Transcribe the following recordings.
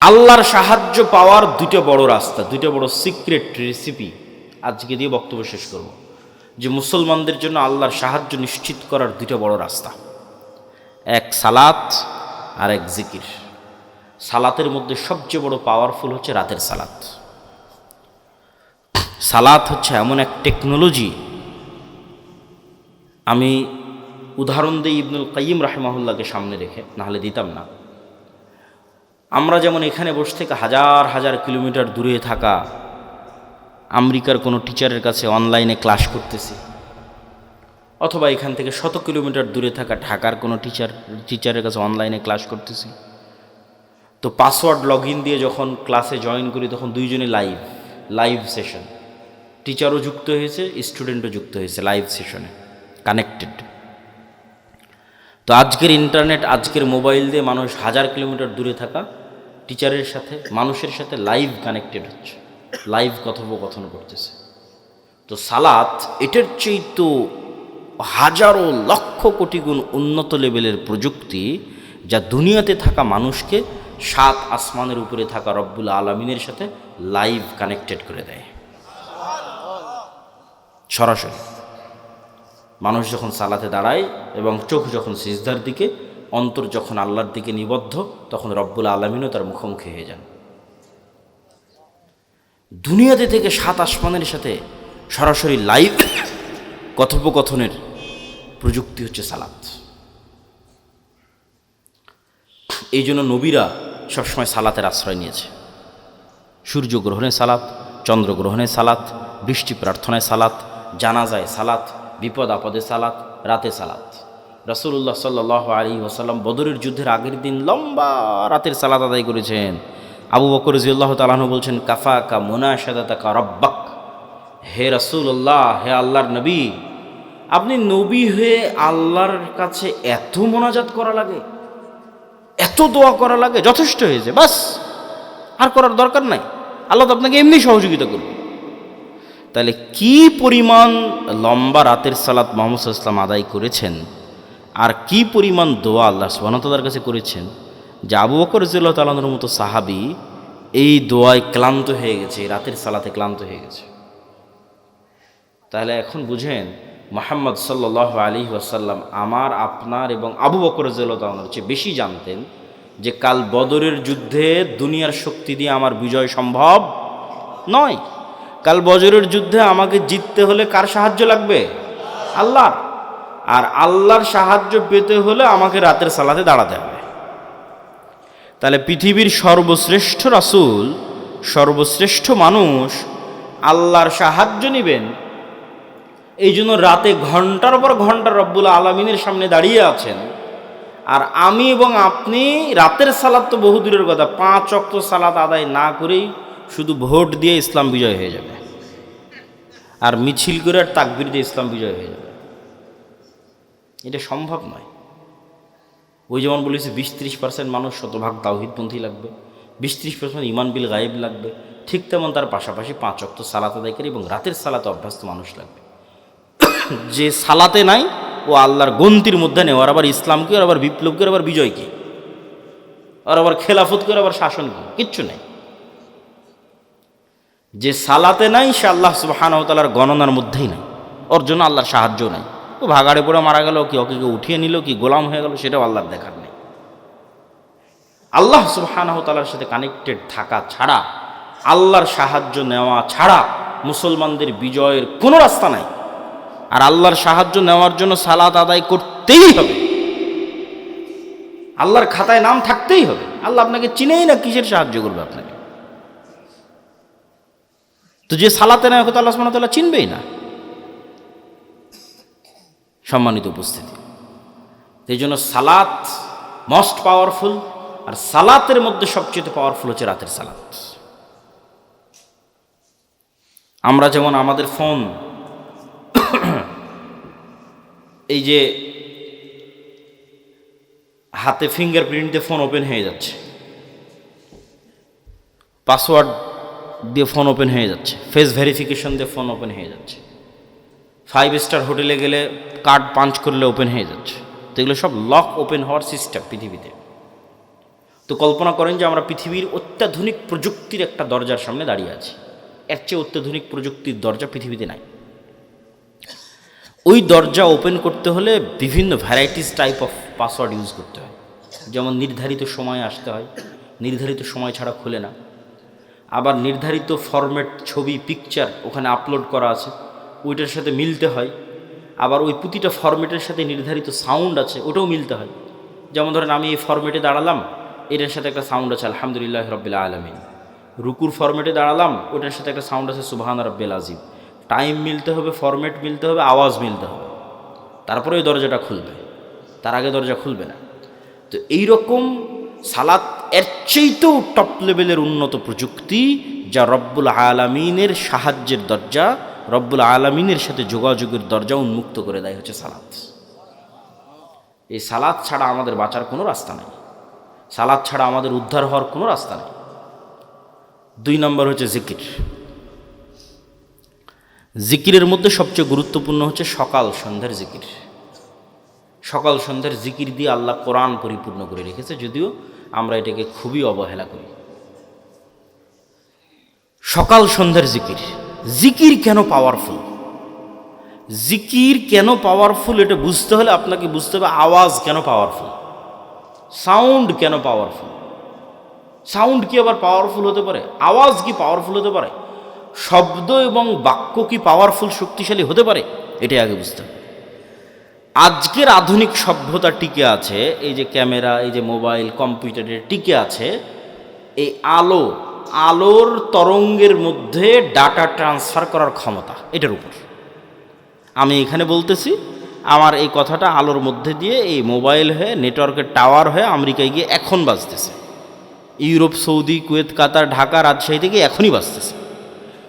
আল্লাহর সাহায্য পাওয়ার দুটো বড় রাস্তা, দুটো বড় সিক্রেট রেসিপি আজকে দিয়ে বক্তব্য শেষ করব। যে মুসলমানদের জন্য আল্লাহর সাহায্য নিশ্চিত করার দুটো বড় রাস্তা, এক সালাত আর এক জিকির। সালাতের মধ্যে সবচেয়ে বড় পাওয়ারফুল হচ্ছে রাতের সালাত। সালাত হচ্ছে এমন এক টেকনোলজি, আমি উদাহরণ দিই ইবনুল কাইয়িম রাহিমাহুল্লাহকে সামনে রেখে, নাহলে দিতাম না। আমরা যেমন এখানে বসে থেকে হাজার হাজার কিলোমিটার দূরে থাকা আমেরিকার কোনো টিচারের কাছে অনলাইনে ক্লাস করতেছি, অথবা এখান থেকে 100 কিলোমিটার দূরে থাকা ঢাকার কোনো টিচারের কাছে অনলাইনে ক্লাস করতেছি, তো পাসওয়ার্ড লগ ইন দিয়ে যখন ক্লাসে জয়েন করি তখন দুইজনে লাইভ সেশন, টিচারও যুক্ত হয়েছে, স্টুডেন্টও যুক্ত হয়েছে লাইভ সেশনে, কানেক্টেড। তো আজকের ইন্টারনেট, আজকের মোবাইল দিয়ে মানুষ হাজার কিলোমিটার দূরে থাকা টিচারের সাথে, মানুষের সাথে লাইভ কানেক্টেড হচ্ছে, লাইভ কথোপকথন করতেছে। তো সালাত এটার চেয়ে তো হাজারো লক্ষ কোটি গুণ উন্নত লেভেলের প্রযুক্তি, যা দুনিয়াতে থাকা মানুষকে 7 আসমানের উপরে থাকা রব্বুল আলামিনের সাথে লাইভ কানেক্টেড করে দেয়। সরাসরি মানুষ যখন সালাতে দাঁড়ায় এবং চোখ যখন সিজদার দিকে, অন্তর যখন আল্লাহর দিকে নিবদ্ধ, তখন রব্বুল আলামিনও তার মুখোমুখি হয়ে যান। দুনিয়াতে থেকে 7 আসমানের সাথে সরাসরি লাইভ কথোপকথনের প্রযুক্তি হচ্ছে সালাত। এই জন্য নবীরা সবসময় সালাতের আশ্রয় নিয়েছে। সূর্যগ্রহণে সালাত, চন্দ্রগ্রহণে সালাত, বৃষ্টি প্রার্থনায় সালাত, জানাজায় সালাত, বিপদ আপদে সালাত, রাতে সালাত। রাসূলুল্লাহ সাল্লাল্লাহু আলাইহি ওয়াসাল্লাম বদরের যুদ্ধের আগের দিন লম্বা রাতের সালাত আদায় করেছেন। আবু বকর রাদিয়াল্লাহু তাআলা আনহু বলছেন, কাফাকা মুনাশাদাতাকা রাব্বাক, হে রাসূলুল্লাহ, হে আল্লাহর নবী, আপনি নবী হয়ে আল্লাহর কাছে এত মোনাজাত করা লাগে, এত দোয়া করা লাগে, যথেষ্ট হয়েছে, বাস, আর করার দরকার নাই, আল্লাহ তো আপনাকে এমনি সহযোগিতা করবে। তাহলে কি পরিমাণ লম্বা রাতের সালাত মুহাম্মদ সাল্লাল্লাহু আলাইহি ওয়াসাল্লাম আদায় করেছেন, আর কি পরিমাণ দোয়া আল্লাহ সুবহানাহু ওয়া তাআলার কাছে করেছেন, যে আবু বকর রাদিয়াল্লাহু তাআলা আনহুর মতো সাহাবী এই দোয়ায় ক্লান্ত হয়ে গেছে, রাতের সালাতে ক্লান্ত হয়ে গেছে। তাহলে এখন বুঝেন, মুহাম্মদ সাল্লাল্লাহু আলাইহি ওয়াসাল্লাম আমার, আপনার এবং আবু বকর রাদিয়াল্লাহু তাআলা আনহুর চেয়ে বেশি জানতেন যে কাল বদরের যুদ্ধে দুনিয়ার শক্তি দিয়ে আমার বিজয় সম্ভব নয়। কাল বদরের যুদ্ধে আমাকে জিততে হলে কার সাহায্য লাগবে? আল্লাহর। আর আল্লাহর সাহায্য পেতে হলে আমাকে রাতের সালাতে দাঁড়াতে হবে। তাহলে পৃথিবীর সর্বশ্রেষ্ঠ রাসূল, সর্বশ্রেষ্ঠ মানুষ আল্লাহর সাহায্য নেবেন, এই জন্য রাতে ঘন্টার পর ঘন্টা রব্বুল আলামিনের সামনে দাঁড়িয়ে আছেন। আর আমি এবং আপনি রাতের সালাত তো বহু দূরের কথা, 5 ওয়াক্ত সালাত আদায় না করেই শুধু ভোট দিয়ে ইসলাম বিজয় হয়ে যাবে, আর মিছিল করে আর তাকবীর দিয়ে ইসলাম বিজয় হয়ে যাবে, এটা সম্ভব নয়। ওই যেমন বলেছে 20-30% মানুষ শতভাগ তাওহীদপন্থী লাগবে, 20-30% ঈমান বিল গায়েব লাগবে, ঠিক তেমন তার পাশাপাশি 5 ওয়াক্ত সালাত আদায়কারী এবং রাতের সালাতে অভ্যস্ত মানুষ লাগবে। যে সালাতে নাই, ও আল্লাহর গন্তির মধ্যে নেই, আর আবার ইসলাম কি, আর আবার বিপ্লব কি, আর আবার বিজয় কি, আর আবার খেলাফত কি, আর আবার শাসন কি, কিচ্ছু নেই। যে সালাতে নাই সে আল্লাহ সুবহানাহু ওয়া তাআলার গণনার মধ্যেই নাই, ওর জন্য আল্লাহর সাহায্য নাই। ও ভাগাড়ে পড়ে মারা গেল কি, ওকে কেউ উঠিয়ে নিল কি, গোলাম হয়ে গেল, সেটাও আল্লাহর দেখার নেই। আল্লাহ সুবহানাহু ওয়া তাআলার সাথে কানেক্টেড থাকা ছাড়া, আল্লাহর সাহায্য নেওয়া ছাড়া মুসলমানদের বিজয়ের কোনো রাস্তা নাই। আর আল্লাহর সাহায্য নেওয়ার জন্য সালাত আদায় করতেই হবে, আল্লাহর খাতায় নাম থাকতেই হবে। আল্লাহ আপনাকে চিনেই না, কিসের সাহায্য করবে আপনাকে? তো যে সালাতে নেয় ওকে তো আল্লাহ সুবহানাহু ওয়া তাআলা চিনবেই না। সম্মানিত উপস্থিতি, এই জন্য সালাত মোস্ট পাওয়ারফুল, আর সালাতের মধ্যে সবচেয়ে পাওয়ারফুল হচ্ছে রাতের সালাত। আমরা যেমন আমাদের ফোন, এই যে হাতে ফিঙ্গারপ্রিন্ট দিয়ে ফোন ওপেন হয়ে যাচ্ছে, পাসওয়ার্ড দিয়ে ফোন ওপেন হয়ে যাচ্ছে, ফেস ভেরিফিকেশন দিয়ে ফোন ওপেন হয়ে যাচ্ছে, 5 স্টার হোটেলে গেলে কার্ড পাঞ্চ করলে ওপেন হয়ে যাচ্ছে। তো এগুলো সব লক ওপেন হওয়ার সিস্টেম পৃথিবীতে। তো কল্পনা করেন যে আমরা পৃথিবীর অত্যাধুনিক প্রযুক্তির একটা দরজার সামনে দাঁড়িয়ে আছি। এর চেয়ে অত্যাধুনিক প্রযুক্তির দরজা পৃথিবীতে নাই। ওই দরজা ওপেন করতে হলে বিভিন্ন varieties type of password use করতে হয়। যেমন নির্ধারিত সময়ে আসতে হয়, নির্ধারিত সময় ছাড়া খোলে না। আবার নির্ধারিত ফরম্যাট ছবি পিকচার ওখানে আপলোড করা আছে, ওইটার সাথে মিলতে হয়। আবার ওই প্রতিটা ফরম্যাটের সাথে নির্ধারিত সাউন্ড আছে, ওটাও মিলতে হয়। যেমন ধরেন আমি এই ফরম্যাটে দাঁড়ালাম, এটার সাথে একটা সাউন্ড আছে আলহামদুলিল্লাহ রাব্বিল আলামিন। রুকুর ফরম্যাটে দাঁড়ালাম, ওটার সাথে একটা সাউন্ড আছে সুবহান রাব্বিল আযীম। টাইম মিলতে হবে, ফরম্যাট মিলতে হবে, আওয়াজ মিলতে হবে, তারপরে ওই দরজাটা খুলবে, তার আগে দরজা খুলবে না। তো এইরকম সালাত এর চেয়েতেও টপ লেভেলের উন্নত প্রযুক্তি, যা রব্বুল আলামিনের সাহায্যের দরজা, রব্বুল আলামিনের সাথে যোগাযোগের দরজা উন্মুক্ত করে দেয় হচ্ছে সালাত। এই সালাত ছাড়া আমাদের বাঁচার কোনো রাস্তা নেই, সালাত ছাড়া আমাদের উদ্ধার হওয়ার কোনো রাস্তা নেই। 2 নম্বর হচ্ছে জিকির। জিকিরের মধ্যে সবচেয়ে গুরুত্বপূর্ণ হচ্ছে সকাল সন্ধ্যার জিকির। সকাল সন্ধ্যার জিকির দিয়ে আল্লাহ কোরআন পরিপূর্ণ করে রেখেছে, যদিও আমরা এটাকে খুবই অবহেলা করি। সকাল সন্ধ্যার জিকির। জিকির কেন পাওয়ারফুল? জিকির কেন পাওয়ারফুল এটা বুঝতে হলে আপনাকে বুঝতে হবে আওয়াজ কেন পাওয়ারফুল, সাউন্ড কেন পাওয়ারফুল। সাউন্ড কি আবার পাওয়ারফুল হতে পারে? আওয়াজ কি পাওয়ারফুল হতে পারে? শব্দ এবং বাক্য কি পাওয়ারফুল, শক্তিশালী হতে পারে? এটাই আগে বুঝতে হবে। আজকের আধুনিক সভ্যতা টিকে আছে, এই যে ক্যামেরা, এই যে মোবাইল, কম্পিউটারের টিকে আছে এই আলোর তরঙ্গের মধ্যে ডাটা ট্রান্সফার করার ক্ষমতা, এটার উপর। আমি এখানে বলতেছি, আমার এই কথাটা আলোর মধ্যে দিয়ে এই মোবাইল হয়ে, নেটওয়ার্কের টাওয়ার হয়ে আমেরিকায় গিয়ে এখন বাজতেছে, ইউরোপ, সৌদি, কুয়েত, কাতার, ঢাকা, রাজশাহী থেকে এখনই বাজতেছে।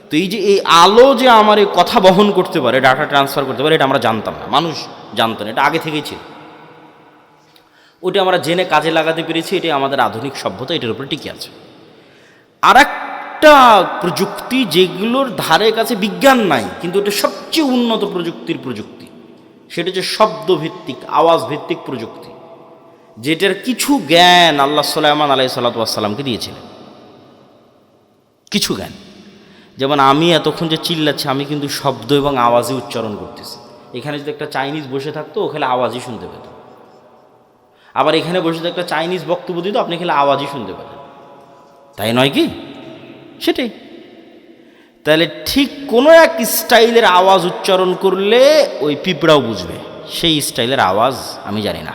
তো এই যে এই আলো যে আমার এই কথা বহন করতে পারে, ডাটা ট্রান্সফার করতে পারে, এটা আমরা জানতাম না, মানুষ জানতো না, এটা আগে থেকেই ছিল। ওটা আমরা জেনে কাজে লাগাতে পেরেছি, এটাই আমাদের আধুনিক সভ্যতা, এটার উপরে টিকে আছে। আর একটা প্রযুক্তি যেগুলোর ধারে কাছে বিজ্ঞান নাই, কিন্তু এটা সবচেয়ে উন্নত প্রযুক্তির প্রযুক্তি, সেটা হচ্ছে শব্দভিত্তিক, আওয়াজ ভিত্তিক প্রযুক্তি, যেটার কিছু জ্ঞান আল্লাহ সুলাইমান আলাইহিস সালাতু ওয়াস সালামকে দিয়েছিলেন। কিছু জ্ঞান, যেমন আমি এতক্ষণ যে চিল্লাচ্ছি, আমি কিন্তু শব্দ এবং আওয়াজই উচ্চারণ করতেছি। এখানে যদি একটা চাইনিজ বসে থাকতো, ও খেলে আওয়াজই শুনতে পেত। আবার এখানে বসে একটা চাইনিজ বক্তব্য দিত, আপনি খেলে আওয়াজই শুনতে পেতেন, তাই নয় কি? সেটাই। তাহলে ঠিক কোনো এক স্টাইলের আওয়াজ উচ্চারণ করলে ওই পিঁপড়াও বুঝবে, সেই স্টাইলের আওয়াজ আমি জানি না।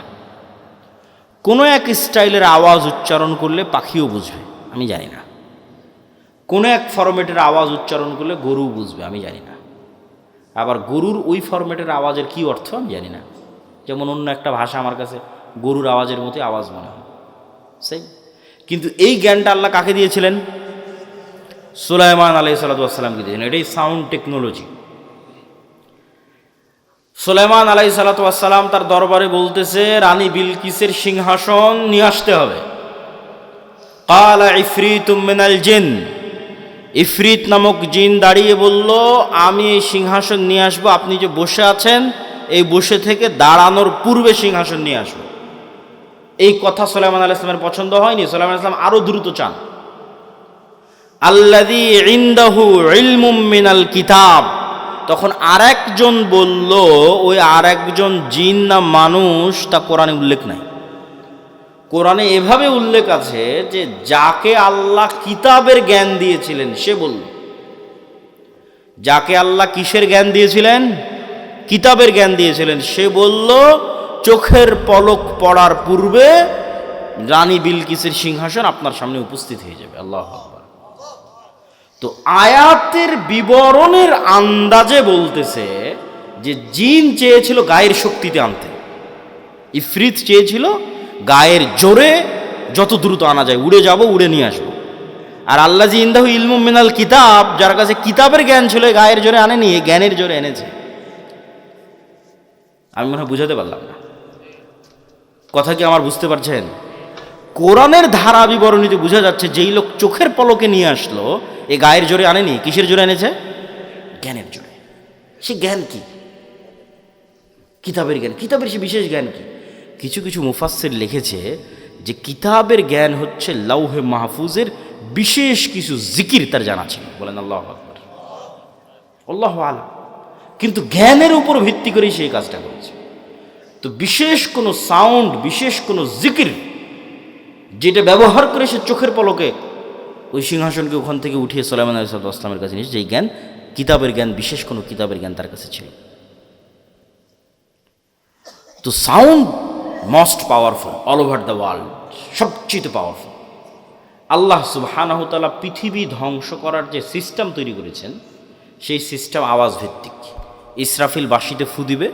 কোনো এক স্টাইলের আওয়াজ উচ্চারণ করলে পাখিও বুঝবে, আমি জানি না। কোনো এক ফরম্যাটের আওয়াজ উচ্চারণ করলে গরু বুঝবে, আমি জানি না। আবার গরুর ওই ফরম্যাটের আওয়াজের কী অর্থ আমি জানি না। যেমন অন্য একটা ভাষা আমার কাছে গরুর আওয়াজের মতোই আওয়াজ মনে হয়, সেই। কিন্তু এই জ্ঞানটা আল্লাহ কাকে দিয়েছিলেন? সুলাইমান আলাইহিস সালাতু ওয়াস সালামকে দিয়েছিলেন। এটাই সাউন্ড টেকনোলজি। সুলাইমান আলাইহিস সালাতু ওয়াস সালাম তার দরবারে বলতেছে, রানী বিলকিসের সিংহাসন নিয়ে আসতে হবে। ক্বালা ইফরিতুম মিনাল জিন, ইফরিত নামক জিন দাঁড়িয়ে বলল, আমি এই সিংহাসন নিয়ে আসবো, আপনি যে বসে আছেন এই বসে থেকে দাঁড়ানোর পূর্বে সিংহাসন নিয়ে আসবো। এই কথা সুলাইমান আলাইহিস সালামের পছন্দ হয়নি। সুলাইমান আলাইহিস সালাম আরো দ্রুত চান। আল্লাযী ইনদাহু ইলমুম মিনাল কিতাব, তখন আরেকজন বলল, ওই আরেকজন জিন না মানুষ তা কোরআনে উল্লেখ নাই। কোরআনে এভাবে উল্লেখ আছে যে যাকে আল্লাহ কিতাবের জ্ঞান দিয়েছিলেন সে বলল। যাকে আল্লাহ কিসের জ্ঞান দিয়েছিলেন? কিতাবের জ্ঞান দিয়েছিলেন, সে বলল চোখের পলক পড়ার পূর্বে রানী বিলকিসের সিংহাসন আপনার সামনে উপস্থিত হয়ে যাবে। আল্লাহু আকবার। তো আয়াতের বিবরণের আন্দাজে বলতেছে যে জিন চেয়েছিল গায়ের শক্তিতে আনতে, ইফরিত চেয়েছিল গায়ের জোরে যত দ্রুত আনা যায়, উড়ে যাব, উড়ে নিয়ে আসবো। আর আল্লাযী ইনদাহু ইলমুম মিনাল কিতাব, যার কাছে কিতাবের জ্ঞান ছিল, গায়ের জোরে আনেনি, জ্ঞানের জোরে এনেছে। আমি মনে হয় বুঝাতে পারলাম না কথা, কি আমার বুঝতে পারছেন? কোরআনের ধারা বিবরণীতে বোঝা যাচ্ছে যেই লোক চোখের পলকে নিয়ে আসলো, এ গায়ের জোরে আনেনি, কিসের জোরে এনেছে? জ্ঞানের জোরে। সে জ্ঞান কি? কিতাবের জ্ঞান। কিতাবের সে বিশেষ জ্ঞান কি? কিছু কিছু মুফাসসির লিখেছে যে কিতাবের জ্ঞান হচ্ছে লাউহে মাহফুজের বিশেষ কিছু জিকির তার জানা ছিল। বলেন আল্লাহু আকবার, আল্লাহু আলাম। কিন্তু জ্ঞানের উপর ভিত্তি করেই সেই কাজটা করেছে। তো বিশেষ কোনো সাউন্ড, বিশেষ কোনো জিকির যেটা ব্যবহার করে সে চোখের পলকে ওই সিংহাসনকে ওখান থেকে উঠিয়ে সুলাইমান আলাইহিস সালামের কাছে নিয়েছে, যেই জ্ঞান কিতাবের জ্ঞান, বিশেষ কোনো কিতাবের জ্ঞান তার কাছে ছিল। তো sound most powerful all over the world, সবচেয়ে পাওয়ারফুল। আল্লাহ সুবহানাহু ওয়া তাআলা পৃথিবী ধ্বংস করার যে সিস্টেম তৈরি করেছেন, সেই সিস্টেম আওয়াজ ভিত্তিক। ইসরাফিল বাঁশিতে ফু দিবে,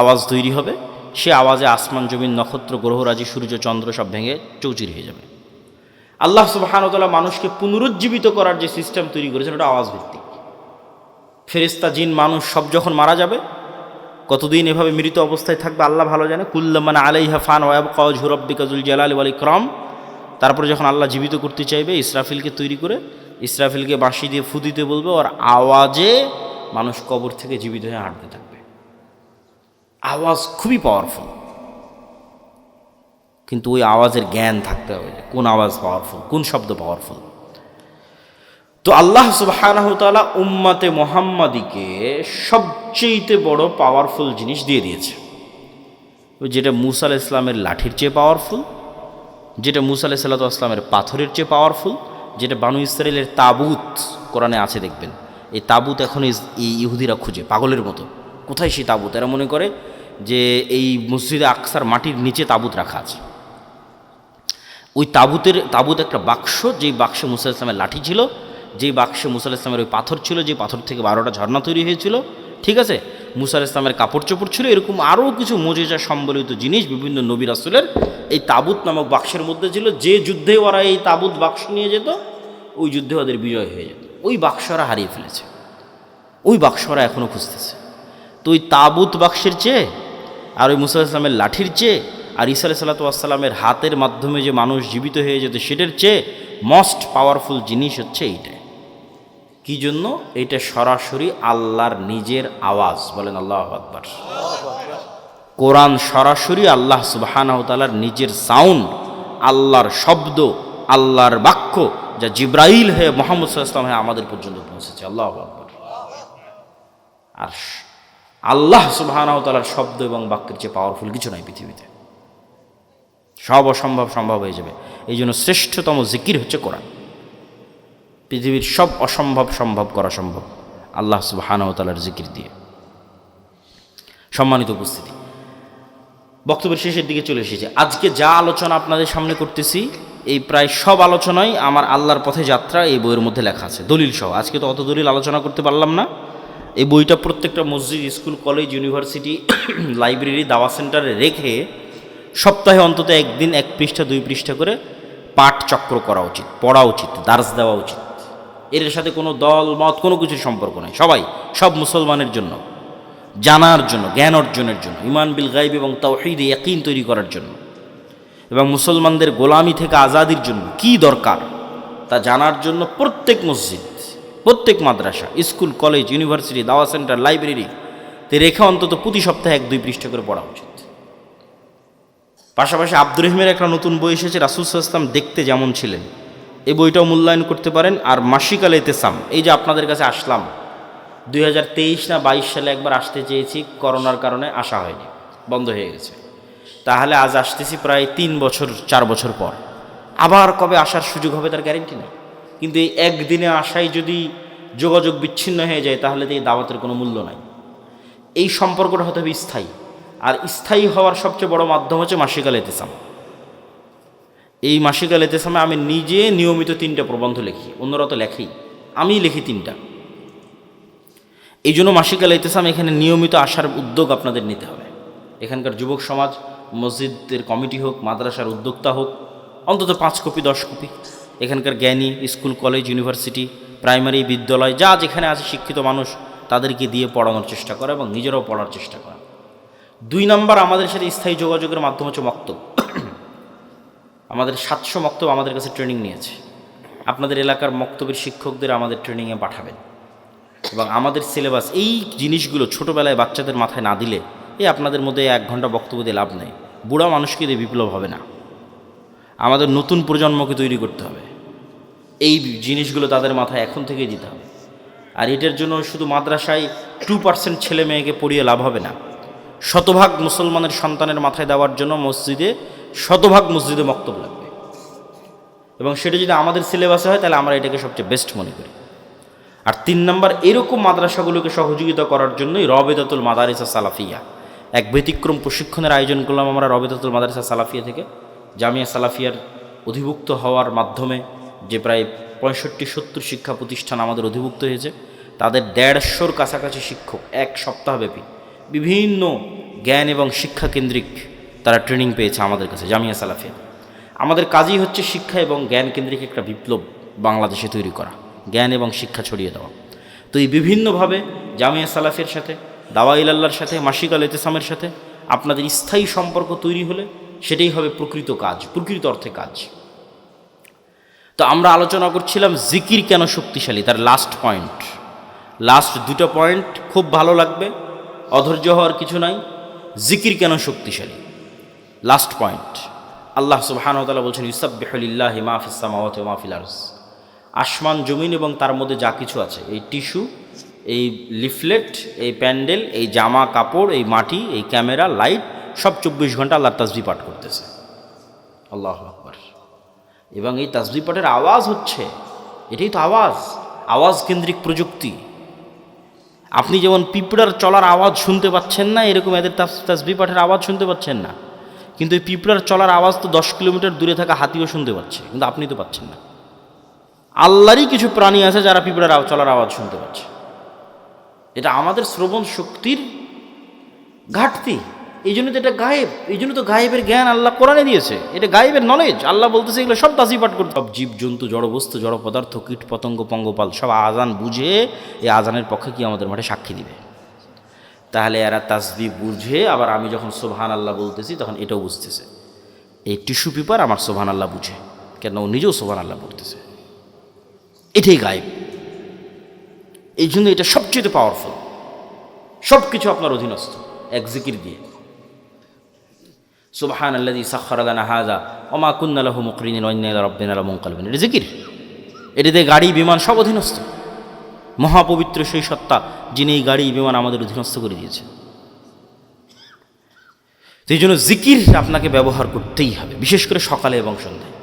আওয়াজ তৈরি হবে, সে আওয়াজে আসমান জমিন নক্ষত্র গ্রহরাজি সূর্য চন্দ্র সব ভেঙে চৌচির হয়ে যাবে। আল্লাহ সুবহানাহু ওয়া তাআলা মানুষকে পুনরুজ্জীবিত করার যে সিস্টেম তৈরি করেছেন, ওটা আওয়াজ ভিত্তিক। ফেরেশতা জিন মানুষ সব যখন মারা যাবে, কতদিন এভাবে মৃত অবস্থায় থাকবে আল্লাহ ভালো জানে। কুল্লুমান আলাইহা ফান ওয়া ইয়াবকা ওয়াজহু রাব্বিকা যুল জালালি ওয়াল ইকরাম। তারপরে যখন আল্লাহ জীবিত করতে চাইবে, ইসরাফিলকে তৈরি করে ইসরাফিলকে বাঁশি দিয়ে ফু দিতে বলবে, ওর আওয়াজে মানুষ কবর থেকে জীবিত হয়ে হাঁটতে থাকবে। আওয়াজ খুবই পাওয়ারফুল, কিন্তু ওই আওয়াজের জ্ঞান থাকতে হবে যে কোন আওয়াজ পাওয়ারফুল, কোন শব্দ পাওয়ারফুল। তো আল্লাহ সুবহানাহু ওয়া তাআলা উম্মতে মুহাম্মাদিকে সবচেয়ে বড় পাওয়ারফুল জিনিস দিয়ে দিয়েছে, যেটা মূসা আলাইহিস সালামের লাঠির চেয়ে পাওয়ারফুল, যেটা মূসা আলাইহিস সালামের পাথরের চেয়ে পাওয়ারফুল, যেটা বানু ইসরাইলের তাবুত কোরআনে আছে দেখবেন। এই তাবুত এখন এই ইহুদিরা খুঁজে পাগলের মতো, কোথায় সেই তাবুত? এরা মনে করে যে এই মসজিদে আকসার মাটির নিচে তাবুত রাখা আছে। ওই তাবুত একটা বাক্স, যেই বাক্সে মূসা আলাইহিস সালামের লাঠি ছিল, যেই বাক্সে মূসা আলাইহিস সালামের ওই পাথর ছিল, যে পাথর থেকে 12টা ঝর্ণা তৈরি হয়েছিল, ঠিক আছে, মূসা আলাইহিস সালামের কাপড় চোপড় ছিল, এরকম আরও কিছু মুজিজা সম্বলিত জিনিস বিভিন্ন নবী রাসূলের এই তাবুত নামক বাক্সের মধ্যে ছিল। যে যুদ্ধে ওরা এই তাবুত বাক্স নিয়ে যেত, ওই যুদ্ধে ওদের বিজয় হয়ে যেত। ওই বাক্স ওরা হারিয়ে ফেলেছে, ওই বাক্স ওরা এখনও খুঁজতেছে। তো ওই তাবুত বাক্সের চেয়ে আর ওই মূসা আলাইহিস সালামের লাঠির চেয়ে আর ঈসা আলাইহিস সালামের হাতের মাধ্যমে যে মানুষ জীবিত হয়ে যেত, সেটার চেয়ে মোস্ট পাওয়ারফুল জিনিস হচ্ছে এইটা। কি জন্য? এটা সরাসরি আল্লাহর নিজের আওয়াজ। বলেন আল্লাহু আকবার। কোরআন সরাসরি আল্লাহ সুবহানাহু ওয়া তাআলার নিজের সাউন্ড, আল্লাহর শব্দ, আল্লাহর বাক্য, যা জিবরাইল হয়ে মুহাম্মদ সাল্লাল্লাহু আলাইহি ওয়াসাল্লাম হয়ে আমাদের পর্যন্ত পৌঁছেছে। আল্লাহু আকবার। আর আল্লাহ সুবহানাহু ওয়া তাআলার শব্দ এবং বাক্যের চেয়ে পাওয়ারফুল কিছু নাই পৃথিবীতে। সব অসম্ভব সম্ভব হয়ে যাবে। এই জন্য শ্রেষ্ঠতম জিকির হচ্ছে কোরআন। পৃথিবীর সব অসম্ভব সম্ভব করা সম্ভব আল্লাহ সুবহানাহু ওয়া তাআলার জিকির দিয়ে। সম্মানিত উপস্থিতি, বক্তব্যের শেষের দিকে চলে এসেছে। আজকে যা আলোচনা আপনাদের সামনে করতেছি, এই প্রায় সব আলোচনাই আমার আল্লাহর পথে যাত্রা এই বইয়ের মধ্যে লেখা আছে, দলিল সহ। আজকে তো অত দলিল আলোচনা করতে পারলাম না। এই বইটা প্রত্যেকটা মসজিদ, স্কুল, কলেজ, ইউনিভার্সিটি, লাইব্রেরি, দাওয়া সেন্টারে রেখে সপ্তাহে অন্তত একদিন 1 পৃষ্ঠা 2 পৃষ্ঠা করে পাঠ চক্র করা উচিত, পড়া উচিত, দার্স দেওয়া উচিত। এর সাথে কোনো দল মত কোনো কিছুর সম্পর্ক নাই। সব মুসলমানের জন্য, জানার জন্য, জ্ঞান অর্জনের জন্য, ঈমান বিল গায়ব এবং তাওহীদে ইয়াকিন তৈরি করার জন্য, এবং মুসলমানদের গোলামি থেকে আজাদির জন্য কি দরকার তা জানার জন্য প্রত্যেক মসজিদ, প্রত্যেক মাদ্রাসা, স্কুল, কলেজ, ইউনিভার্সিটি, দাওয়া সেন্টার, লাইব্রেরিতে রেখে অন্তত প্রতি সপ্তাহে 1-2 পৃষ্ঠা করে পড়া উচিত। পাশাপাশি আব্দুর রহিমের একটা নতুন বই এসেছে, রাসূল সাল্লাল্লাহু আলাইহি ওয়াসাল্লাম দেখতে যেমন ছিলেন, এই বইটাও মূল্যায়ন করতে পারেন। আর মাসিক আল ইতিসাম, এই যে আপনাদের কাছে আসলাম, 2023 না 22 সালে একবার আসতে চেয়েছি, করোনার কারণে আসা হয়নি, বন্ধ হয়ে গেছে। তাহলে আজ আসতেছি প্রায় 3 বছর 4 বছর পর। আবার কবে আসার সুযোগ হবে তার গ্যারেন্টি নেই। কিন্তু এই একদিনে আসাই যদি যোগাযোগ বিচ্ছিন্ন হয়ে যায়, তাহলে তো এই দাওয়াতের কোনো মূল্য নাই। এই সম্পর্কটা হতে হবে স্থায়ী, আর স্থায়ী হওয়ার সবচেয়ে বড় মাধ্যম হচ্ছে মাসিক আল ইতিসাম। এই মাসিক আল ইতিসামে আমি নিজে নিয়মিত 3টা প্রবন্ধ লিখি, অন্যরা তো লেখেই, আমি লিখি 3টা। এই জন্য মাসিক আল ইতিসাম এখানে নিয়মিত আসার উদ্যোগ আপনাদের নিতে হবে। এখানকার যুবক সমাজ, মসজিদের কমিটি হোক, মাদ্রাসার উদ্যোক্তা হোক, অন্তত 5 কপি 10 কপি এখানকার জ্ঞানী, স্কুল, কলেজ, ইউনিভার্সিটি, প্রাইমারি, বিদ্যালয়, যা যেখানে আছে শিক্ষিত মানুষ, তাদেরকে দিয়ে পড়ানোর চেষ্টা করা এবং নিজেরাও পড়ার চেষ্টা করা। 2 নম্বর, আমাদের সাথে স্থায়ী যোগাযোগের মাধ্যম হচ্ছে মক্তব। আমাদের 700 মক্তব আমাদের কাছে ট্রেনিং নিয়েছে। আপনাদের এলাকার মক্তবের শিক্ষকদের আমাদের ট্রেনিংয়ে পাঠাবেন, এবং আমাদের সিলেবাস এই জিনিসগুলো ছোটোবেলায় বাচ্চাদের মাথায় না দিলে, আপনাদের মধ্যে 1 ঘন্টা বক্তব্য দিয়ে লাভ নেই। বুড়া মানুষকে দিয়ে বিপ্লব হবে না। আমাদের নতুন প্রজন্মকে তৈরি করতে হবে। এই জিনিসগুলো তাদের মাথায় এখন থেকেই দিতে হবে। আর এটার জন্য শুধু মাদ্রাসায় 2% ছেলে মেয়েকে পড়িয়ে লাভ হবে না। শতভাগ মুসলমানের সন্তানের মাথায় দেওয়ার জন্য শতভাগ মসজিদে বক্তব্য লাগবে, এবং সেটা যদি আমাদের সিলেবাসে হয় তাহলে আমরা এটাকে সবচেয়ে বেস্ট মনে করি। আর 3 নম্বর, এরকম মাদ্রাসাগুলোকে সহযোগিতা করার জন্যই রবেদাতুল মাদারিসা সালাফিয়া এক ব্যতিক্রম প্রশিক্ষণের আয়োজন করলাম আমরা রবেদাতুল মাদারিসা সালাফিয়া থেকে। জামিয়া সালাফিয়ার অধিভুক্ত হওয়ার মাধ্যমে যে প্রায় 65-70 শিক্ষা প্রতিষ্ঠান আমাদের অধিভুক্ত হয়েছে, তাদের 150-র কাছাকাছি শিক্ষক এক সপ্তাহব্যাপী বিভিন্ন জ্ঞান এবং শিক্ষা কেন্দ্রিক তারা ট্রেনিং পেয়েছে আমাদের কাছে জামিয়া সালাফিয়া। আমাদের কাজই হচ্ছে শিক্ষা এবং জ্ঞান কেন্দ্রিক একটা বিপ্লব বাংলাদেশে তৈরি করা, জ্ঞান এবং শিক্ষা ছড়িয়ে দেওয়া। তো এই বিভিন্নভাবে জামিয়া সালাফিয়ার সাথে, দাওয়া ইলাল্লাহর সাথে, মাসিক আল ইতিসামের সাথে আপনাদের স্থায়ী সম্পর্ক তৈরি হলে সেটাই হবে প্রকৃত কাজ, প্রকৃত অর্থে কাজ। তো আমরা আলোচনা করছিলাম জিকির কেন শক্তিশালী, তার লাস্ট 2টা পয়েন্ট খুব ভালো লাগবে, অধৈর্য হওয়ার কিছু নাই। জিকির কেন শক্তিশালী, লাস্ট পয়েন্ট। আল্লাহ সুবহানাহু ওয়া তাআলা বলছেন ইউসাব্বিহু লিল্লাহি মা ফিস সামাওয়াতি ওয়া মা ফিল আরজ। আসমান জমিন এবং তার মধ্যে যা কিছু আছে, এই টিস্যু, এই লিফলেট, এই প্যান্ডেল, এই জামা কাপড়, এই মাটি, এই ক্যামেরা, লাইট, সব 24 ঘন্টা আল্লাহর তাসবিহ পাঠ করতেছে। আল্লাহু আকবার। এবং এই তাসবিহ পাঠের আওয়াজ হচ্ছে, এটাই তো আওয়াজ কেন্দ্রিক প্রযুক্তি। আপনি যেমন পিঁপড়ার চলার আওয়াজ শুনতে পাচ্ছেন না, এরকম এদের তাসবিহ পাঠের আওয়াজ শুনতে পাচ্ছেন না। কিন্তু এই পিঁপড়ার চলার আওয়াজ তো 10 কিলোমিটার দূরে থাকা হাতিও শুনতে পাচ্ছে, কিন্তু আপনি তো পাচ্ছেন না। আল্লাহরই কিছু প্রাণী আছে যারা পিঁপড়ার চলার আওয়াজ শুনতে পাচ্ছে। এটা আমাদের শ্রবণ শক্তির ঘাটতি, এই জন্য তো এটা গায়েব। এই জন্য তো গায়েবের জ্ঞান আল্লাহ কোরআনে দিয়েছে, এটা গায়েবের নলেজ। আল্লাহ বলতেছে এগুলো সব তাসবিহ পাঠ করতে। সব জীব জন্তু, জড় বস্তু, জড় পদার্থ, কীট পতঙ্গ, পঙ্গপাল সব আজান বুঝে এই আজানের পক্ষে কি আমাদের মাঠে সাক্ষী দিবে। তাহলে এরা তাসবিহ বুঝে, আবার আমি যখন সুবহানাল্লাহ বলতেছি তখন এটাও বুঝতেছে। এই টিস্যু পেপার আমার সুবহানাল্লাহ বুঝে, কেন ও নিজেও সুবহানাল্লাহ পড়তেছে। এটাই গায়েব। এই জন্য এটা সবচেয়ে পাওয়ারফুল। সব কিছু আপনার অধীনস্থ এক জিকির দিয়ে। সুবহানাল্লাযী সাখখারা লানা হাযা ওয়া মা কুন্না লাহু মুকরিনিন ওয়া ইন্না ইলা রাব্বিনা লামুনকালিবুন। এটা জিকির। এটাতে গাড়ি বিমান সব অধীনস্থ। মহাপবিত্র সেই সত্তা যিনি এই গাড়ি বিমান আমাদের অধীনস্থ করে দিয়েছেন। এই জন্য জিকির আপনাকে ব্যবহার করতেই হবে, বিশেষ করে সকালে এবং সন্ধ্যায়।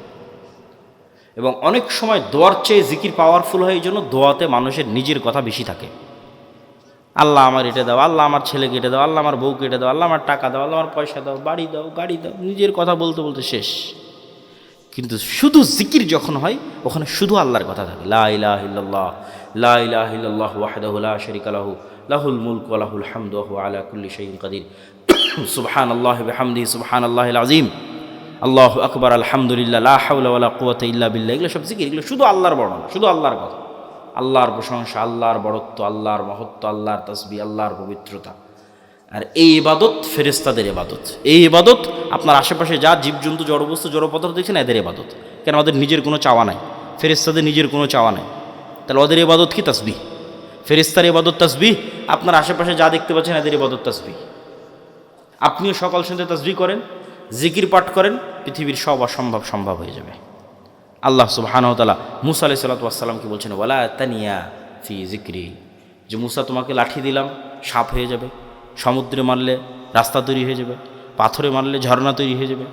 এবং অনেক সময় দোয়ার চেয়ে জিকির পাওয়ারফুল হয়, এই জন্য দোয়াতে মানুষের নিজের কথা বেশি থাকে। আল্লাহ আমার এটা দাও, আল্লাহ আমার ছেলেকে এটা দাও, আল্লাহ আমার বউকে এটা দাও, আল্লাহ আমার টাকা দাও, আল্লাহ আমার পয়সা দাও, বাড়ি দাও, গাড়ি দাও, নিজের কথা বলতে বলতে শেষ। কিন্তু শুধু জিকির যখন হয় ওখানে শুধু আল্লাহর কথা থাকে। লা ইলাহা ইল্লাল্লাহ, লা ইলাহা ইল্লাল্লাহু ওয়াহদাহু লা শারীকা লাহু, লাহুল মুলকু ওয়া লাহুল হামদু ওয়া হুয়া আলা কুল্লি শাইইন কাদির, সুবহানাল্লাহি ওয়া বিহামদিহি সুবহানাল্লাহিল আযীম, আল্লাহু আকবার, আলহামদুলিল্লাহ, লা হাওলা ওয়া লা কুওয়াতা ইল্লা বিল্লাহ। এগুলো সব জিকির, এগুলো শুধু আল্লাহর বর্ণনা, শুধু আল্লাহর কথা, আল্লাহর প্রশংসা, আল্লাহর বড়ত্ব, আল্লাহর মহত্ব, আল্লাহর তাসবিহ, আল্লাহর পবিত্রতা। আর এই ইবাদত ফেরেশতাদের ইবাদত। এই ইবাদত আপনার আশেপাশে যা জীবজন্তু, জড়বস্তু, জড়পদার্থ দেখছেন, এদের ইবাদত। কেন? ওদের নিজের কোনো চাওয়া নাই, ফেরেশতাদের নিজের কোনো চাওয়া নাই। তাহলে ওদের ইবাদত কি? তাসবিহ। ফেরেশতার ইবাদত তাসবিহ, আপনার আশেপাশে যা দেখতে পাচ্ছেন এদের ইবাদত তাসবিহ। আপনিও সকাল সন্ধ্যা তাসবিহ করেন, জিকির পাঠ করেন, পৃথিবীর সব অসম্ভব সম্ভব হয়ে যাবে। আল্লাহ সুবহানাহু ওয়া তাআলা মূসা আলাইহিস সালাতু ওয়াস সালামকে বলছেন ওয়ালা তানিয়া ফি যিকরি, যে মূসা তোমাকে লাঠি দিলাম সাপ হয়ে যাবে, সমুদ্রে মারলে রাস্তা তৈরি হয়ে যাবে, পাথরে মারলে ঝর্ণা তৈরি হয়ে যাবে।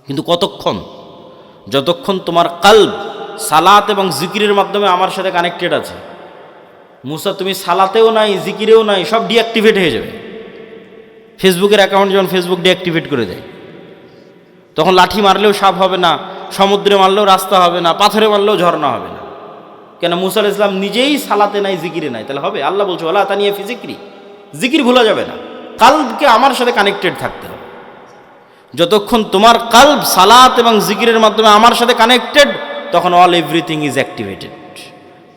কিন্তু কতক্ষণ? যতক্ষণ তোমার কলব সালাত এবং জিকিরের মাধ্যমে আমার সাথে কানেক্টেড আছে। মূসা তুমি সালাতেও নাই, জিকিরেও নাই, সব ডিঅ্যাক্টিভেট হয়ে যাবে। ফেসবুকের অ্যাকাউন্ট যখন ফেসবুক ডিঅ্যাক্টিভেট করে দেয়, তখন লাঠি মারলেও সাপ হবে না, সমুদ্রে মারলেও রাস্তা হবে না, পাথরে মারলেও ঝর্ণা হবে না। কেন? মূসা আলাইহিস সালাম নিজেই সালাতে নাই, জিকিরে নাই, তাহলে হবে? আল্লাহ বলছে ওয়ালা তানিয়া ফি যিকরি, জিকির ভুলা যাবে না। কালবকে আমার সাথে কানেক্টেড থাকতে হবে। যতক্ষণ তোমার কালব সালাত এবং জিকিরের মাধ্যমে আমার সাথে কানেক্টেড, তখন অল এভরিথিং ইজ অ্যাক্টিভেটেড।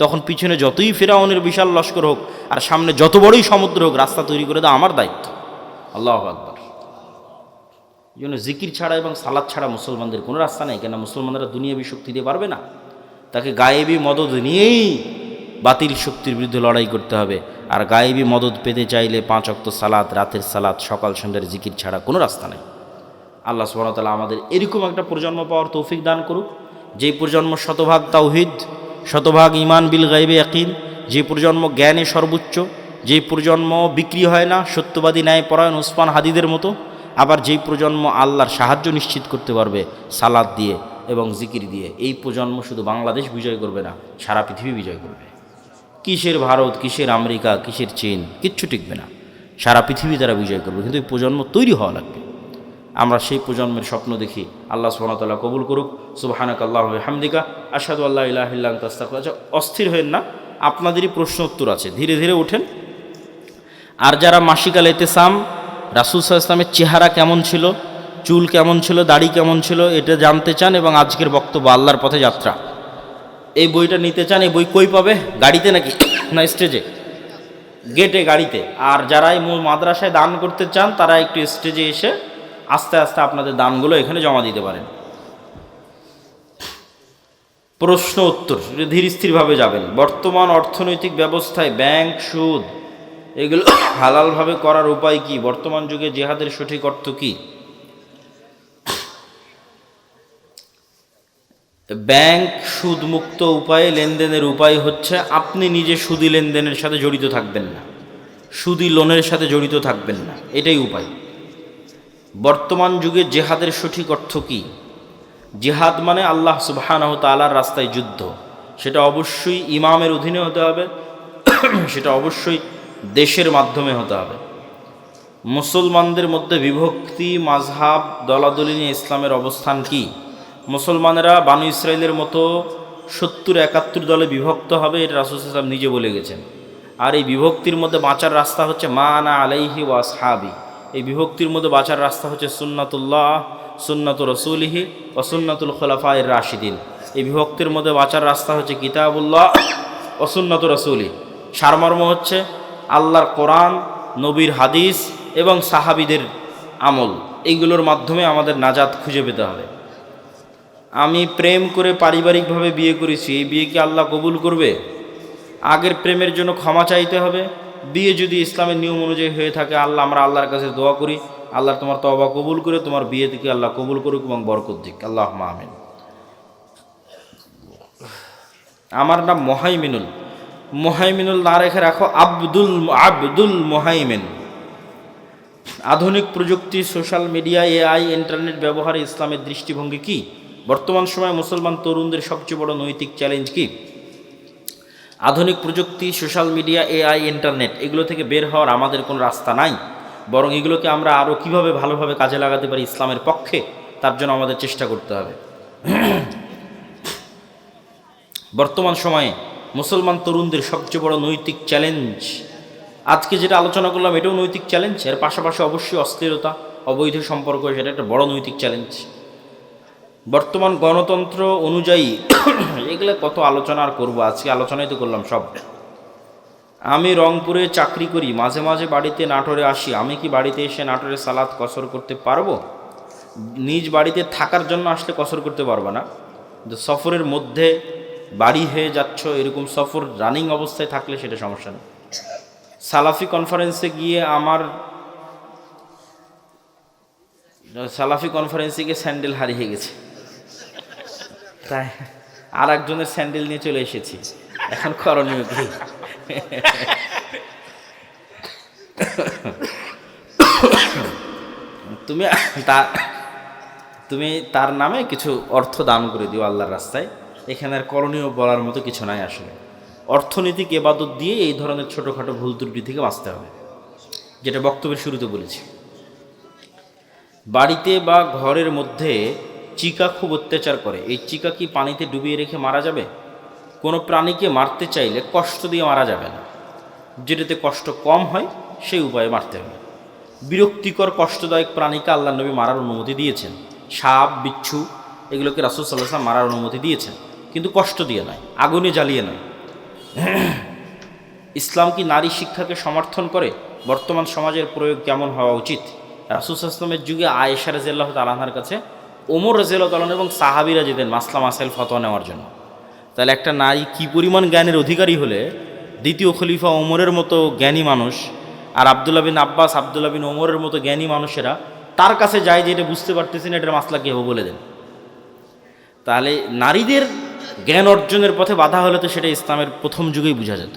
তখন পিছনে যতই ফিরআউনের বিশাল লস্কর হোক আর সামনে যত বড়ই সমুদ্র হোক, রাস্তা তৈরি করে দেওয়া আমার দায়িত্ব। আল্লাহু আকবার। এই জন্য জিকির ছাড়া এবং সালাত ছাড়া মুসলমানদের কোনো রাস্তা নেই। কেন? মুসলমানরা দুনিয়াবী শক্তি দিয়ে পারবে না, তাকে গায়েবী মদদ নিয়েই বাতিল শক্তির বিরুদ্ধে লড়াই করতে হবে। আর গায়েবী মদদ পেতে চাইলে 5 ওয়াক্ত সালাত, রাতের সালাত, সকাল সন্ধ্যার জিকির ছাড়া কোনো রাস্তা নেই। আল্লাহ সুবহানাহু ওয়া তাআলা আমাদের এরকম একটা প্রজন্ম পাওয়ার তৌফিক দান করুক, যেই প্রজন্ম শতভাগ তাওহীদ, শতভাগ ঈমান বিল গায়বে ইয়াকিন, যে প্রজন্ম জ্ঞানে সর্বোচ্চ, যেই প্রজন্ম বিক্রি হয় না, সত্যবাদী ন্যায়পরায়ণ উসমান হাদিদের মতো। আবার যেই প্রজন্ম আল্লাহর সাহায্য নিশ্চিত করতে পারবে সালাত দিয়ে এবং জিকির দিয়ে, এই প্রজন্ম শুধু বাংলাদেশ বিজয় করবে না, সারা পৃথিবী বিজয় করবে। কিসের ভারত, কিসের আমেরিকা, কিসের চীন, কিচ্ছু টিকবে না, সারা পৃথিবী তারা বিজয় করবে। কিন্তু এই প্রজন্ম তৈরি হওয়া লাগবে। আমরা সেই প্রজন্মের স্বপ্ন দেখি। আল্লাহ সুবহানাহু ওয়া তাআলা কবুল করুক। সুবহানাকাল্লাহু ওয়া বিহামদিকা আশহাদু আল্লা ইলাহা ইল্লা আনতা আস্তাগফিরুকা। অস্থির হয়েন না, আপনাদেরই প্রশ্ন উত্তর আছে, ধীরে ধীরে ওঠেন। আর যারা মাসিকাল ইতিসাম, রাসূল সাল্লাল্লাহু আলাইহি ওয়াসাল্লামের চেহারা কেমন ছিল, চুল কেমন ছিল, দাড়ি কেমন ছিল, এটা জানতে চান এবং আজকের বক্তব্য আল্লাহর পথে যাত্রা, এই বইটা নিতে চান, এই বই কই পাবে? গাড়িতে নাকি না স্টেজে? গেটে, গাড়িতে। আর যারা এই মাদ্রাসায় দান করতে চান তারা একটু স্টেজে এসে আস্তে আস্তে আপনাদের দানগুলো এখানে জমা দিতে পারেন। প্রশ্ন উত্তর ধীর স্থিরভাবে যাবেন। বর্তমান অর্থনৈতিক ব্যবস্থায় ব্যাংক, সুদ এগুলো হালালভাবে করার উপায় কি? বর্তমান যুগে জিহাদের সঠিক অর্থ কি? ব্যাংক সুদমুক্ত উপায়ে লেনদেনের উপায় হচ্ছে আপনি নিজে সুদি লেনদেনের সাথে জড়িত থাকবেন না, সুদি লোনের সাথে জড়িত থাকবেন না, এটাই উপায়। বর্তমান যুগে জিহাদের সঠিক অর্থ কি? জিহাদ মানে আল্লাহ সুবহানাহু তাআলার রাস্তায় যুদ্ধ। সেটা অবশ্যই ইমামের অধীনে হতে হবে, সেটা অবশ্যই দেশের মাধ্যমে হতে হবে। মুসলমানদের মধ্যে বিভক্তি, মাযহাব, দলাদলি নিয়ে ইসলামের অবস্থান কি? মুসলমানেরা বানু ইসরাইলের মতো 70-71 দলে বিভক্ত হবে, এটা রাসূল সাল্লাল্লাহু আলাইহি ওয়াসাল্লাম নিজে বলে গেছেন। আর এই বিভক্তির মধ্যে বাঁচার রাস্তা হচ্ছে মা আনা আলাইহি ওয়া আসহাবি। এই বিভক্তির মধ্যে বাঁচার রাস্তা হচ্ছে সুন্নাতুল্লাহ, সুন্নাতুর রাসূলিহি ওয়া সুন্নাতুল খুলাফায়ে রাশিদিন। এই বিভক্তির মধ্যে বাঁচার রাস্তা হচ্ছে কিতাবুল্লাহ ওয়া সুন্নাতুর রাসূলি। সারমর্ম হচ্ছে আল্লাহর কোরআন, নবীর হাদিস এবং সাহাবীদের আমল, এইগুলোর মাধ্যমে আমাদের নাজাত খুঁজে পেতে হবে। আমি প্রেম করে পারিবারিকভাবে বিয়ে করেছি, এই বিয়ে কি আল্লাহ কবুল করবে? আগের প্রেমের জন্য ক্ষমা চাইতে হবে। বিয়ে যদি ইসলামের নিয়ম অনুযায়ী হয়ে থাকে, আমরা আল্লাহর কাছে দোয়া করি, আল্লাহ তোমার তওবা কবুল করে তোমার বিয়ে থেকে আল্লাহ কবুল করুক এবং বরকত দিক, আল্লাহুম্মা আমিন। আমার নাম মোহাইমিনুল। মোহাইমিনুল না রেখে রাখো আব্দুল মোহাইমিন। আধুনিক প্রযুক্তি, সোশ্যাল মিডিয়া, এআই, ইন্টারনেট ব্যবহারে ইসলামের দৃষ্টিভঙ্গি কি? বর্তমান সময়ে মুসলমান তরুণদের সবচেয়ে বড় নৈতিক চ্যালেঞ্জ কি? আধুনিক প্রযুক্তি, সোশ্যাল মিডিয়া, এআই, ইন্টারনেট এগুলো থেকে বের হওয়ার আমাদের কোনো রাস্তা নাই, বরং এগুলোকে আমরা আরও কীভাবে ভালোভাবে কাজে লাগাতে পারি ইসলামের পক্ষে, তার জন্য আমাদের চেষ্টা করতে হবে। বর্তমান সময়ে মুসলমান তরুণদের সবচেয়ে বড় নৈতিক চ্যালেঞ্জ, আজকে যেটা আলোচনা করলাম এটাও নৈতিক চ্যালেঞ্জ, এর পাশাপাশি অবশ্যই অস্থিরতা, অবৈধ সম্পর্ক, সেটা একটা বড় নৈতিক চ্যালেঞ্জ। বর্তমান গণতন্ত্র অনুযায়ী এগুলো কত আলোচনা আর করবো, আজকে আলোচনাই তো করলাম সব। আমি রংপুরে চাকরি করি, মাঝে মাঝে বাড়িতে নাটোরে আসি, আমি কি বাড়িতে এসে নাটোরে সালাত কসর করতে পারবো? নিজ বাড়িতে থাকার জন্য আসলে কসর করতে পারবো না, সফরের মধ্যে বাড়ি হয়ে যাচ্ছ এরকম সফর রানিং অবস্থায় থাকলে সেটা সমস্যা নেই। সালাফি কনফারেন্সে গিয়ে স্যান্ডেল হারিয়ে গেছে, তাই আর একজনের স্যান্ডেল নিয়ে চলে এসেছি, এখন করণীয় কি? তুমি তার নামে কিছু অর্থ দান করে দিও আল্লাহর রাস্তায়, এখানে আর করণীয় বলার মতো কিছু নাই। আসলে অর্থনৈতিক ইবাদত দিয়ে এই ধরনের ছোটোখাটো ভুল ত্রুটি থেকে বাঁচতে হবে, যেটা বক্তব্যের শুরুতে বলেছি। বাড়িতে বা ঘরের মধ্যে চিকা খুব অত্যাচার করে, এই চিকা কি পানিতে ডুবিয়ে রেখে মারা যাবে? কোনো প্রাণীকে মারতে চাইলে কষ্ট দিয়ে মারা যাবে না, যেটাতে কষ্ট কম হয় সেই উপায়ে মারতে হবে। বিরক্তিকর কষ্টদায়ক প্রাণীকে আল্লাহ নবী মারার অনুমতি দিয়েছেন, সাপ, বিচ্ছু এগুলোকে রাসূল সাল্লাল্লাহু আলাইহি ওয়াসাল্লাম মারার অনুমতি দিয়েছেন, কিন্তু কষ্ট দিয়ে নয়, আগুনে জ্বালিয়ে নয়। ইসলাম কি নারী শিক্ষাকে সমর্থন করে? বর্তমান সমাজের প্রয়োগ কেমন হওয়া উচিত? রাসূল সাল্লাল্লাহু আলাইহি ওয়াসাল্লামের যুগে আয়েশা রাদিয়াল্লাহু তাআলা আনহার কাছে ওমর রাদিয়াল্লাহু তাআলা এবং সাহাবীরা যেতেন মাসলা মাসাইল ফতোয়া নেওয়ার জন্য। তাহলে একটা নারী কী পরিমাণ জ্ঞানের অধিকারী হলে দ্বিতীয় খলিফা ওমরের মতো জ্ঞানী মানুষ আর আব্দুল্লাহ বিন আব্বাস, আব্দুল্লাহ বিন ওমরের মতো জ্ঞানী মানুষেরা তার কাছে যায় যে এটা বুঝতে পারতেছি না, এটার মাসলা কী হবে বলে দেন। তাহলে নারীদের জ্ঞান অর্জনের পথে বাধা হলে তো সেটা ইসলামের প্রথম যুগেই বোঝা যেত।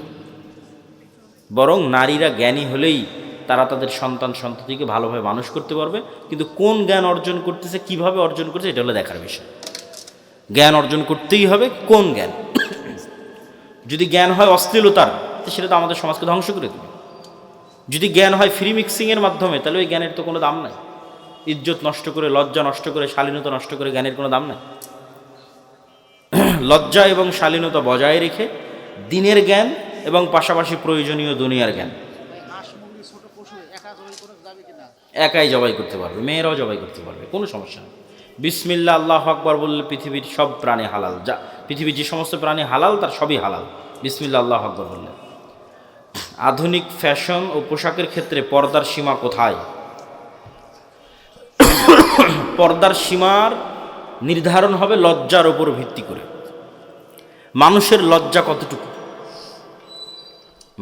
বরং নারীরা জ্ঞানী হলেই তারা তাদের সন্তান সন্ততিকে ভালোভাবে মানুষ করতে পারবে। কিন্তু কোন জ্ঞান অর্জন করতেছে, কিভাবে অর্জন করছে, এটা হলো দেখার বিষয়। জ্ঞান অর্জন করতেই হবে, কোন জ্ঞান? যদি জ্ঞান হয় অশ্লীলতার, তো সেটা তো আমাদের সমাজকে ধ্বংস করে দেবে। যদি জ্ঞান হয় ফ্রি মিক্সিংয়ের মাধ্যমে, তাহলে ওই জ্ঞানের তো কোনো দাম নাই। ইজ্জত নষ্ট করে, লজ্জা নষ্ট করে, শালীনতা নষ্ট করে জ্ঞানের কোনো দাম নাই। লজ্জা এবং শালীনতা বজায় রেখে দিনের জ্ঞান এবং পাশাপাশি প্রয়োজনীয় দুনিয়ার জ্ঞান। একাই জবাই করতে পারবে, মেয়েরাও জবাই করতে পারবে, কোনো সমস্যা নেই। বিসমিল্লাহ আল্লাহু আকবার বললে পৃথিবীর সব প্রাণী হালাল। যা পৃথিবীর যে সমস্ত প্রাণী হালাল, তার সবই হালাল বিসমিল্লাহ আল্লাহু আকবার বললে। আধুনিক ফ্যাশন ও পোশাকের ক্ষেত্রে পর্দার সীমা কোথায়? পর্দার সীমার নির্ধারণ হবে লজ্জার উপর ভিত্তি করে। মানুষের লজ্জা কতটুকু,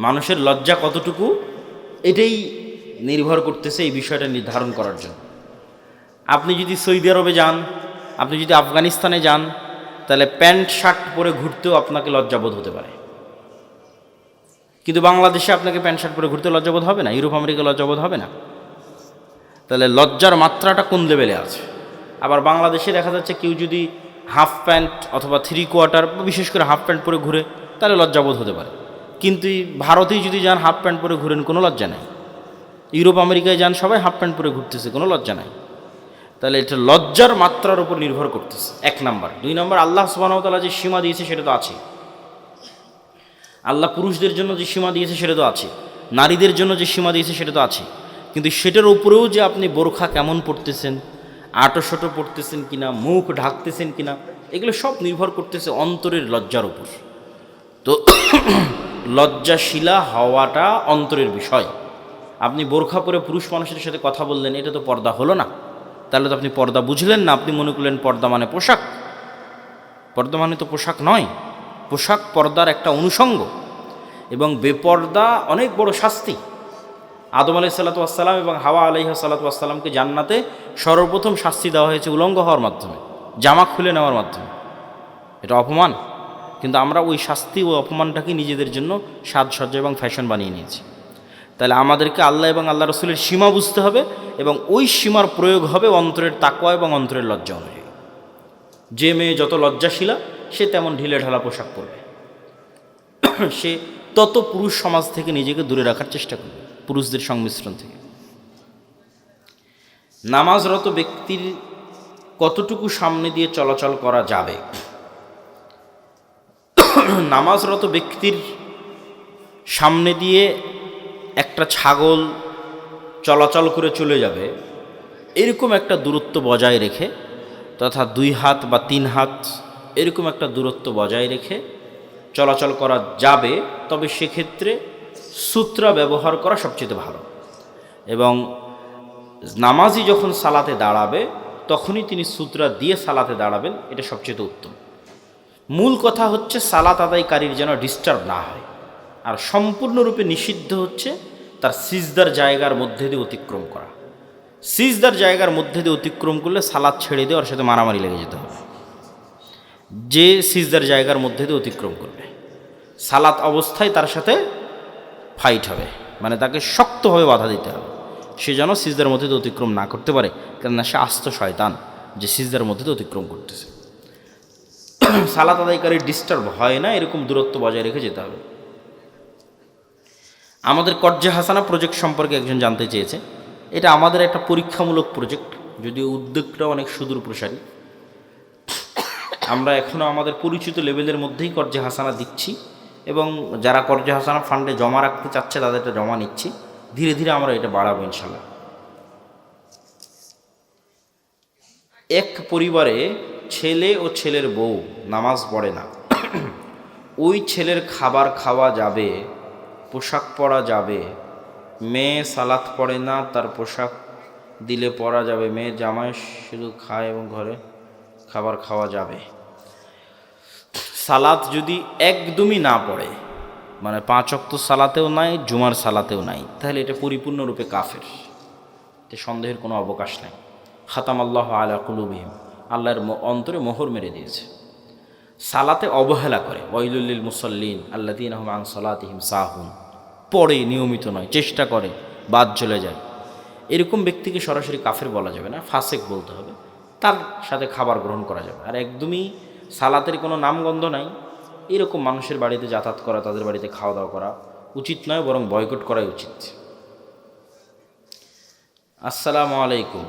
মানুষের লজ্জা কতটুকু, এটাই নির্ভর করতেছে এই বিষয়টা নির্ধারণ করার জন্য। আপনি যদি সৌদি আরবে যান, আপনি যদি আফগানিস্তানে যান, তাহলে প্যান্ট শার্ট পরে ঘুরতেও আপনাকে লজ্জাবোধ হতে পারে। কিন্তু বাংলাদেশে আপনাকে প্যান্ট শার্ট পরে ঘুরতে লজ্জাবোধ হবে না, ইউরোপ আমেরিকা লজ্জাবোধ হবে না। তাহলে লজ্জার মাত্রাটা কোন লেভেলে আছে? আবার বাংলাদেশে দেখা যাচ্ছে কেউ যদি হাফ প্যান্ট অথবা 3/4, বিশেষ করে হাফ প্যান্ট পরে ঘুরে, তাহলে লজ্জাবোধ হতে পারে। কিন্তু ভারতেই যদি যান হাফ প্যান্ট পরে ঘুরেন, কোনো লজ্জা নাই। ইউরোপ আমেরিকায় যান, সবাই হাফ প্যান্ট পরে ঘুরতেছে, কোনো লজ্জা নাই। তাহলে এটা লজ্জার মাত্রার উপর নির্ভর করতেছে, 1 নাম্বার। 2 নাম্বার, আল্লাহ সুবহানাহু ওয়া তাআলা যে সীমা দিয়েছে সেটা তো আছে। আল্লাহ পুরুষদের জন্য যে সীমা দিয়েছে সেটা তো আছে, নারীদের জন্য যে সীমা দিয়েছে সেটা তো আছে। কিন্তু সেটার উপরেও যে আপনি বোরখা কেমন পড়তেছেন, আটোশটো পড়তেছেন কিনা, মুখ ঢাকতেছেন কিনা, এগুলো সব নির্ভর করতেছে অন্তরের লজ্জার উপর। তো লজ্জাশীলা হওয়াটা অন্তরের বিষয়। আপনি বোরখা পরে পুরুষ মানুষের সাথে কথা বললেন, এটা তো পর্দা হলো না। তাহলে তো আপনি পর্দা বুঝলেন না, আপনি মনে করলেন পর্দা মানে পোশাক। পর্দা মানে তো পোশাক নয়, পোশাক পর্দার একটা অনুষঙ্গ। এবং বেপর্দা অনেক বড় শাস্তি। আদম আলাইহিস সালাতু ওয়াস সালাম এবং হাওয়া আলাইহিস সালাতু ওয়াস সালামকে জান্নাতে সর্বপ্রথম শাস্তি দেওয়া হয়েছে উলঙ্গ হওয়ার মাধ্যমে, জামা খুলে নেওয়ার মাধ্যমে। এটা অপমান। কিন্তু আমরা ওই শাস্তি ও অপমানটাকে নিজেদের জন্য সাজসজ্জা এবং ফ্যাশন বানিয়ে নিয়েছি। তাহলে আমাদেরকে আল্লাহ এবং আল্লাহ রসুলের সীমা বুঝতে হবে, এবং ওই সীমার প্রয়োগ হবে অন্তরের তাকওয়া এবং অন্তরের লজ্জা অনুযায়ী। যে মেয়ে যত লজ্জাশীলা, সে তেমন ঢিলে ঢালা পোশাক পরবে, সে তত পুরুষ সমাজ থেকে নিজেকে দূরে রাখার চেষ্টা করবে, পুরুষদের সংমিশ্রণ থেকে। নামাজরত ব্যক্তির কতটুকু সামনে দিয়ে চলাচল করা যাবে? নামাজরত ব্যক্তির সামনে দিয়ে একটা ছাগল চলাচল করে চলে যাবে, এরকম একটা দূরত্ব বজায় রেখে, তথা 2 হাত বা 3 হাত এরকম একটা দূরত্ব বজায় রেখে চলাচল করা যাবে। তবে সেক্ষেত্রে সূত্রা ব্যবহার করা সবচেয়ে ভালো। এবং নামাজি যখন সালাতে দাঁড়াবে, তখনই তিনি সূত্রা দিয়ে সালাতে দাঁড়াবেন, এটা সবচেয়ে উত্তম। মূল কথা হচ্ছে সালাত আদায়কারীর যেন ডিস্টার্ব না হয়। আর সম্পূর্ণরূপে নিষিদ্ধ হচ্ছে তার সিজদার জায়গার মধ্যে দিয়ে অতিক্রম করা। সিজদার জায়গার মধ্যে দিয়ে অতিক্রম করলে সালাত ছেড়ে দিয়ে ওর সাথে মারামারি লেগে যেতে হবে। যে সিজদার জায়গার মধ্যে দিয়ে অতিক্রম করবে, সালাত অবস্থায় তার সাথে ফাইট হবে, মানে তাকে শক্তভাবে বাধা দিতে হবে। সে যেন সিজদার মধ্যে দিয়ে অতিক্রম না করতে পারে, কেননা সে আস্ত শয়তান যে সিজদার মধ্যে দিয়ে অতিক্রম করতেছে। সালাত আদায়কারী ডিস্টার্ব হয় না, এরকম দূরত্ব বজায় রেখে যেতে হবে। আমাদের কর্জে হাসানা প্রজেক্ট সম্পর্কে একজন জানতে চেয়েছে। এটা আমাদের একটা পরীক্ষামূলক প্রজেক্ট, যদিও উদ্যোগটা অনেক সুদূর প্রসারী। আমরা এখনও আমাদের পরিচিত লেভেলের মধ্যেই কর্জে হাসানা দিচ্ছি, এবং যারা কর্জে হাসানা ফান্ডে জমা রাখতে চাচ্ছে তাদেরটা জমা নিচ্ছি। ধীরে ধীরে আমরা এটা বাড়াবো ইনশাল্লাহ। এক পরিবারে ছেলে ও ছেলের বউ নামাজ পড়ে না, ওই ছেলের খাবার খাওয়া যাবে, পোশাক পরা যাবে। মেয়ে সালাত পড়ে না, তার পোশাক দিলে পরা যাবে। মেয়ে জামাই শুধু খায় এবং ঘরে খাবার খাওয়া যাবে। সালাত যদি একদমই না পড়ে, মানে 5 ওয়াক্ত সালাতেও নাই, জুমার সালাতেও নাই, তাহলে এটা পরিপূর্ণরূপে কাফের। তে সন্দেহের কোনো অবকাশ নাই। খাতাম আল্লাহ আলা কুলুবিহিম, আল্লাহর অন্তরে মোহর মেরে দিয়েছে। সালাতে অবহেলা করে, ওয়াইলুল মুসল্লিন আল্লাযীনা হুম আন সালাতিহিম সাহুন, পড়ে নিয়মিত নয়, চেষ্টা করে বাদ চলে যায়, এরকম ব্যক্তিকে সরাসরি কাফের বলা যাবে না, ফাসেক বলতে হবে। তার সাথে খাবার গ্রহণ করা যাবে। আর একদমই সালাতের কোনো নামগন্ধ নাই এরকম মানুষের বাড়িতে যাতায়াত করা, তাদের বাড়িতে খাওয়া দাওয়া করা উচিত নয়, বরং বয়কট করাই উচিত। আসসালামু আলাইকুম।